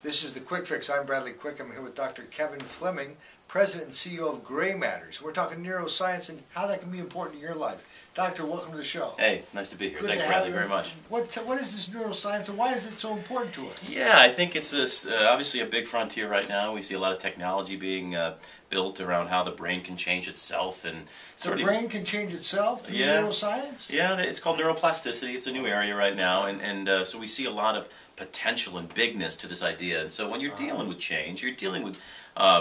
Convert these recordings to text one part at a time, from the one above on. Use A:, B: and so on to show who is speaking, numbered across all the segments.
A: This is the Quick Fix. I'm Bradley Quick. I'm here with Dr. Kevin Fleming, President and CEO of Gray Matters. We're talking neuroscience and how that can be important in your life. Doctor, welcome to the show.
B: Hey, nice to be here.
A: Good
B: Thanks, Bradley, very much.
A: What is this neuroscience and why is it so important to us?
B: Yeah, I think it's obviously a big frontier right now. We see a lot of technology being built around how the brain can change itself and
A: The brain can change itself through neuroscience?
B: Yeah, it's called neuroplasticity. It's a new area right now, and so we see a lot of potential and bigness to this idea. And so when you're dealing with change, you're dealing with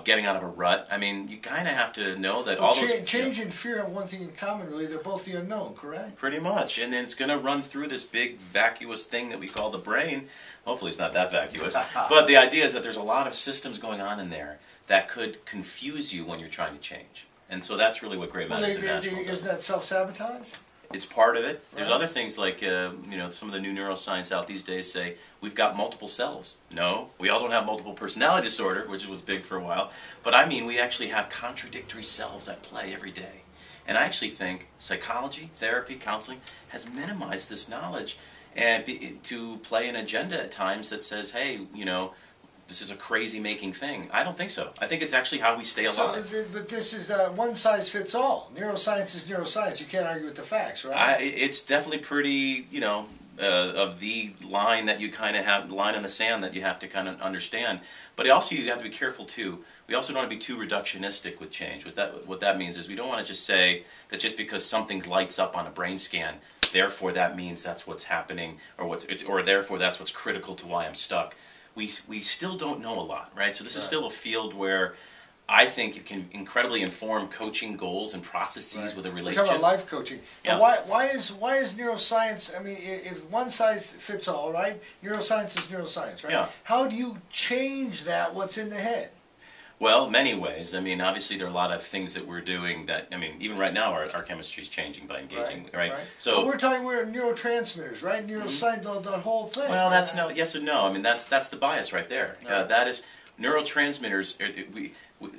B: getting out of a rut. I mean, you kind of have to know that all those...
A: Change and fear have one thing in common, really. They're both the unknown, correct?
B: Pretty much. And then it's going to run through this big vacuous thing that we call the brain. Hopefully it's not that vacuous. But the idea is that there's a lot of systems going on in there that could confuse you when you're trying to change. And so that's really what Gray Matters International does.
A: Isn't that self-sabotage?
B: It's part of it. There's other things like, some of the new neuroscience out these days say, we've got multiple selves. No, we all don't have multiple personality disorder, which was big for a while. But I mean, we actually have contradictory selves at play every day. And I actually think psychology, therapy, counseling has minimized this knowledge and to play an agenda at times that says, hey, this is a crazy-making thing. I don't think so. I think it's actually how we stay alive.
A: But this is one size fits all. Neuroscience is neuroscience. You can't argue with the facts, right?
B: It's definitely pretty, of the line that you kind of have, the line in the sand that you have to kind of understand. But also you have to be careful too. We also don't want to be too reductionistic with change. What that means is we don't want to just say that just because something lights up on a brain scan, therefore that means that's what's happening, or therefore that's what's critical to why I'm stuck. We still don't know a lot, right? So this is still a field where I think it can incredibly inform coaching goals and processes with a relationship.
A: We're talking about life coaching.
B: Yeah.
A: Why is neuroscience? I mean, if one size fits all, right? Neuroscience is neuroscience, right?
B: Yeah.
A: How do you change that? What's in the head?
B: Well, many ways. I mean, obviously there are a lot of things that we're doing that, I mean, even right now our chemistry is changing by engaging, right?
A: So we're neurotransmitters, right? Neuroscience, that whole thing.
B: Well, that's yes and no. I mean, that's the bias right there. That is neurotransmitters.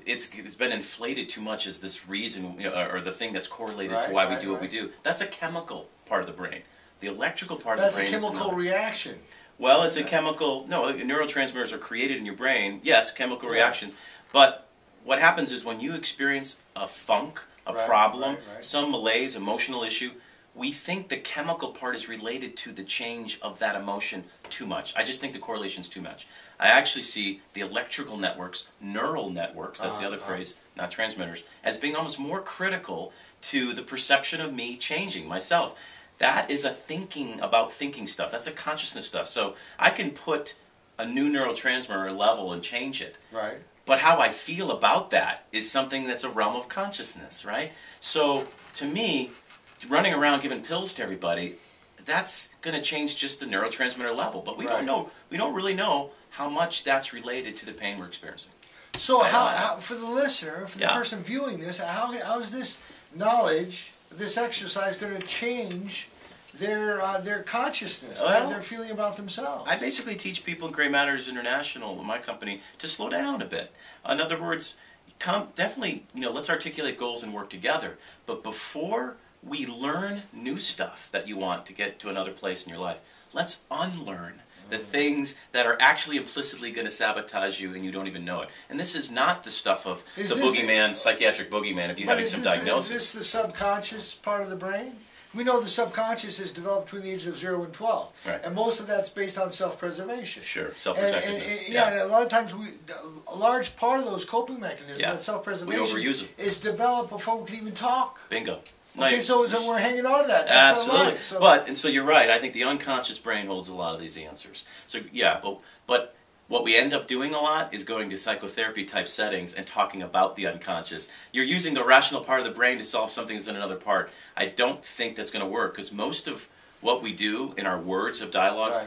B: It's been inflated too much as this reason or the thing that's correlated to why we do what we do. That's a chemical part of the brain. The electrical part of the brain.
A: That's a chemical reaction.
B: Well, it's a chemical. No, neurotransmitters are created in your brain. Yes, chemical reactions. But what happens is when you experience a funk, a problem, some malaise, emotional issue, we think the chemical part is related to the change of that emotion too much. I just think the correlation's too much. I actually see the electrical networks, neural networks, that's the other phrase, not transmitters, as being almost more critical to the perception of me changing myself. That is a thinking about thinking stuff. That's a consciousness stuff. So I can put a new neurotransmitter level and change it.
A: Right.
B: But how I feel about that is something that's a realm of consciousness, right? So, to me, running around giving pills to everybody, that's going to change just the neurotransmitter level. But we don't know. We don't really know how much that's related to the pain we're experiencing.
A: So, how for the listener, for the person viewing this, how is this knowledge, this exercise, going to change their consciousness, their feeling about themselves?
B: I basically teach people in Gray Matters International, my company, to slow down a bit. In other words, definitely, let's articulate goals and work together. But before we learn new stuff that you want to get to another place in your life, let's unlearn the things that are actually implicitly going to sabotage you and you don't even know it. And this is not the stuff of the boogeyman, psychiatric boogeyman, if you're having some diagnosis.
A: Is this the subconscious part of the brain? We know the subconscious is developed between the ages of 0 and 12.
B: Right.
A: And most of that's based on self-preservation.
B: Sure, self-protectiveness.
A: And a lot of times, a large part of those coping mechanisms, that self-preservation,
B: we overuse them.
A: Is developed before we can even talk.
B: Bingo.
A: Okay, so we're hanging on to that. That's
B: absolutely.
A: So.
B: But so you're right. I think the unconscious brain holds a lot of these answers. So yeah, but what we end up doing a lot is going to psychotherapy type settings and talking about the unconscious. You're using the rational part of the brain to solve something that's in another part. I don't think that's going to work because most of what we do in our words of dialogues,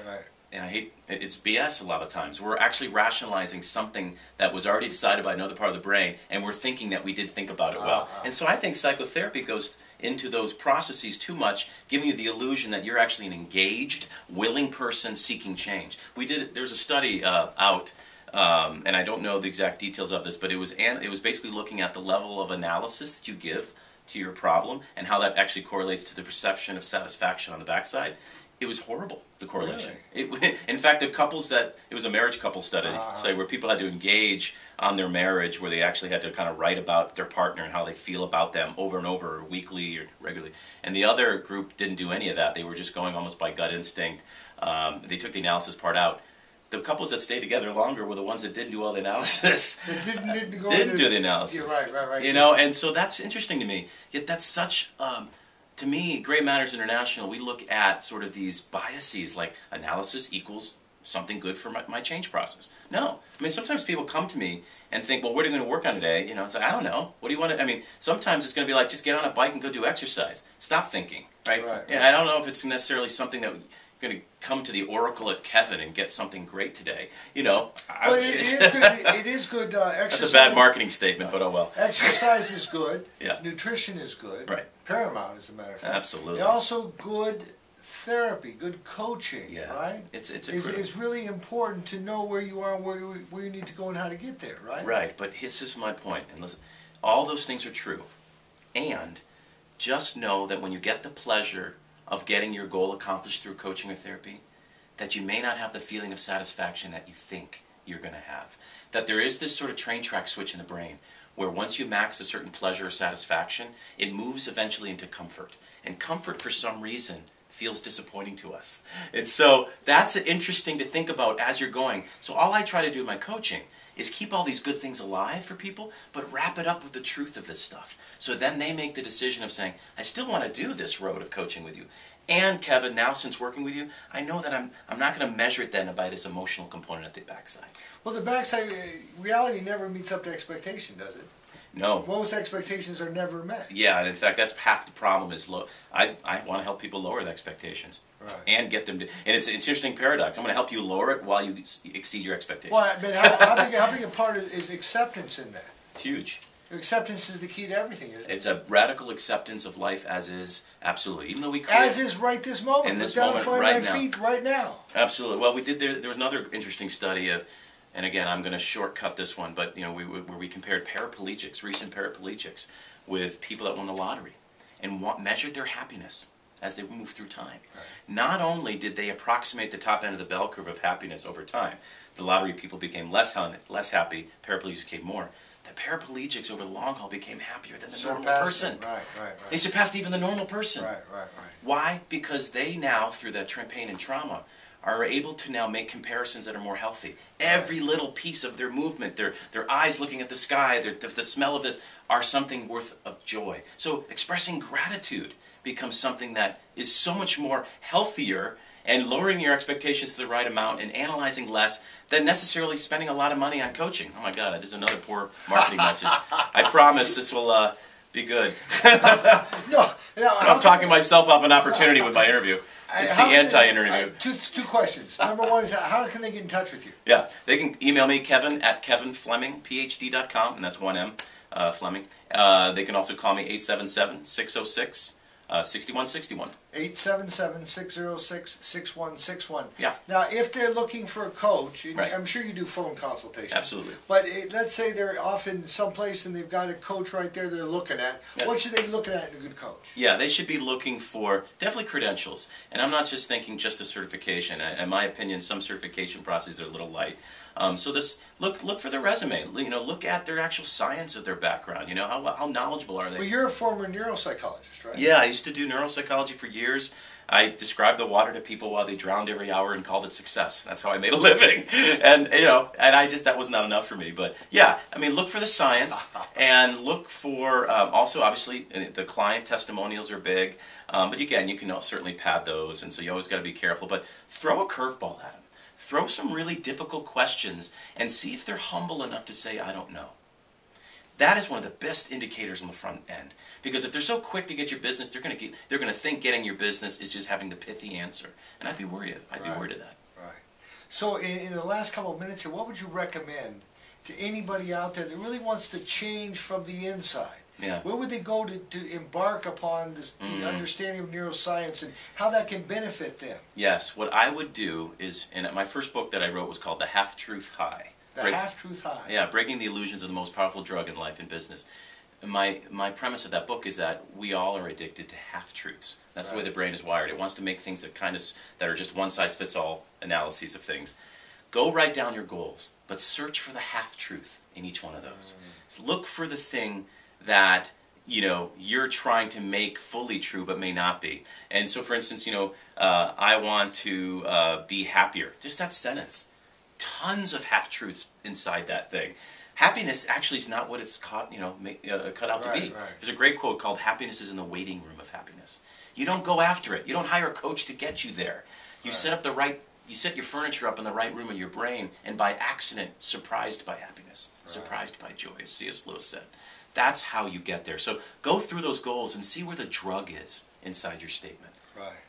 B: and I hate it's BS a lot of times. We're actually rationalizing something that was already decided by another part of the brain, and we're thinking that we did think about it well. And so I think psychotherapy goes into those processes too much, giving you the illusion that you're actually an engaged, willing person seeking change. There's a study out, and I don't know the exact details of this, but it was basically looking at the level of analysis that you give to your problem and how that actually correlates to the perception of satisfaction on the backside. it was horrible, the correlation.
A: Really?
B: In fact, it was a marriage couple study, where people had to engage on their marriage, where they actually had to kind of write about their partner and how they feel about them over and over, weekly or regularly. And the other group didn't do any of that. They were just going almost by gut instinct. They took the analysis part out. The couples that stayed together longer were the ones that didn't do all the analysis.
A: That
B: didn't do the analysis.
A: Yeah, right.
B: You know, and so that's interesting to me. Yet that's such... to me, Great Matters International, we look at sort of these biases, like analysis equals something good for my change process. No. I mean, sometimes people come to me and think, well, what are you going to work on today? You know, it's like, I don't know. What do you want to... I mean, sometimes it's going to be like, just get on a bike and go do exercise. Stop thinking, right? Yeah, I don't know if it's necessarily something that... going to come to the Oracle at Kevin and get something great today, you know.
A: But it is good. It is good. Exercise.
B: That's a bad marketing statement, but oh well.
A: Exercise is good.
B: Yeah.
A: Nutrition is good.
B: Right.
A: Paramount, as a matter of fact.
B: Absolutely.
A: And also good therapy, good coaching.
B: Yeah.
A: Right. It's really important to know where you are and where you need to go and how to get there. Right.
B: Right. But this is my point. And listen, all those things are true, and just know that when you get the pleasure of getting your goal accomplished through coaching or therapy, that you may not have the feeling of satisfaction that you think you're going to have. That there is this sort of train track switch in the brain where once you max a certain pleasure or satisfaction, it moves eventually into comfort. And comfort, for some reason, feels disappointing to us. And so that's interesting to think about as you're going. So all I try to do in my coaching is keep all these good things alive for people, but wrap it up with the truth of this stuff. So then they make the decision of saying, I still want to do this road of coaching with you. And Kevin, now since working with you, I know that I'm not going to measure it then by this emotional component at the backside.
A: Well, the backside, reality never meets up to expectation, does it?
B: No.
A: Most expectations are never met.
B: Yeah, and in fact, that's half the problem is low. I want to help people lower the expectations.
A: Right.
B: And get them to, and it's an interesting paradox. I'm going to help you lower it while you exceed your expectations.
A: Well, but how big a part is acceptance in that?
B: It's huge.
A: Acceptance is the key to everything, isn't it?
B: It's a radical acceptance of life as is, absolutely. Even though we create...
A: As is right this moment.
B: In this
A: Look down
B: moment,
A: and find
B: right
A: my
B: now.
A: feet right now.
B: Absolutely. Well, we did. There was another interesting study of, and again, I'm going to shortcut this one, but you know, where we compared paraplegics, recent paraplegics, with people that won the lottery, and measured their happiness as they move through time.
A: Right.
B: Not only did they approximate the top end of the bell curve of happiness over time, the lottery people became less happy, paraplegics became more. The paraplegics over the long haul became happier than the normal person.
A: Right.
B: They surpassed even the normal person.
A: Right.
B: Why? Because they now, through that pain and trauma, are able to now make comparisons that are more healthy. Every little piece of their movement, their eyes looking at the sky, the smell of this, are something worth of joy. So expressing gratitude becomes something that is so much more healthier, and lowering your expectations to the right amount and analyzing less than necessarily spending a lot of money on coaching. Oh my God, this is another poor marketing message. I promise this will be good.
A: No,
B: I'm talking myself up an opportunity with my interview. It's the anti-interview.
A: Two questions. Number one is, how can they get in touch with you?
B: Yeah, they can email me, Kevin at Fleming PhD.com, and that's 1M, Fleming. They can also call me 877-606-6161.
A: 877-606-6161.
B: Yeah.
A: Now, if they're looking for a coach, and
B: Right.
A: I'm sure you do phone consultations.
B: Absolutely.
A: But let's say they're off in someplace and they've got a coach right there they're looking at.
B: Yeah.
A: What should they be looking at in a good coach?
B: Yeah, they should be looking for definitely credentials. And I'm not just thinking just a certification. In my opinion, some certification processes are a little light. So this look for their resume. You know, look at their actual science of their background. You know, how knowledgeable are they?
A: Well, you're a former neuropsychologist, right?
B: Yeah, I used to do neuropsychology for years. I described the water to people while they drowned every hour and called it success. That's how I made a living. And you know, that was not enough for me. But yeah, I mean, look for the science and look for also obviously the client testimonials are big. But again, you can certainly pad those, and so you always got to be careful. But throw a curveball at them. Throw some really difficult questions and see if they're humble enough to say, I don't know. That is one of the best indicators on the front end. Because if they're so quick to get your business, they're going to think getting your business is just having the pithy answer. And I'd be worried. I'd be worried of that.
A: Right. So in the last couple of minutes here, what would you recommend to anybody out there that really wants to change from the inside?
B: Yeah.
A: Where would they go to embark upon the understanding of neuroscience and how that can benefit them?
B: Yes. What I would do is, and my first book that I wrote was called The Half-Truth High.
A: The Half-Truth High.
B: Yeah, Breaking the Illusions of the Most Powerful Drug in Life and Business. my premise of that book is that we all are addicted to half-truths. That's the way the brain is wired. It wants to make things that are just one-size-fits-all analyses of things. Go write down your goals, but search for the half-truth in each one of those. Look for the thing that you're trying to make fully true but may not be. And so, for instance, I want to be happier. Just that sentence. Tons of half-truths inside that thing. Happiness actually is not what it's cut out to be. There's a great quote called "Happiness is in the waiting room of happiness." You don't go after it. You don't hire a coach to get you there. You set your furniture up in the right room of your brain, and by accident, surprised by happiness, surprised by joy, as C.S. Lewis said. That's how you get there. So go through those goals and see where the drug is inside your statement.
A: Right.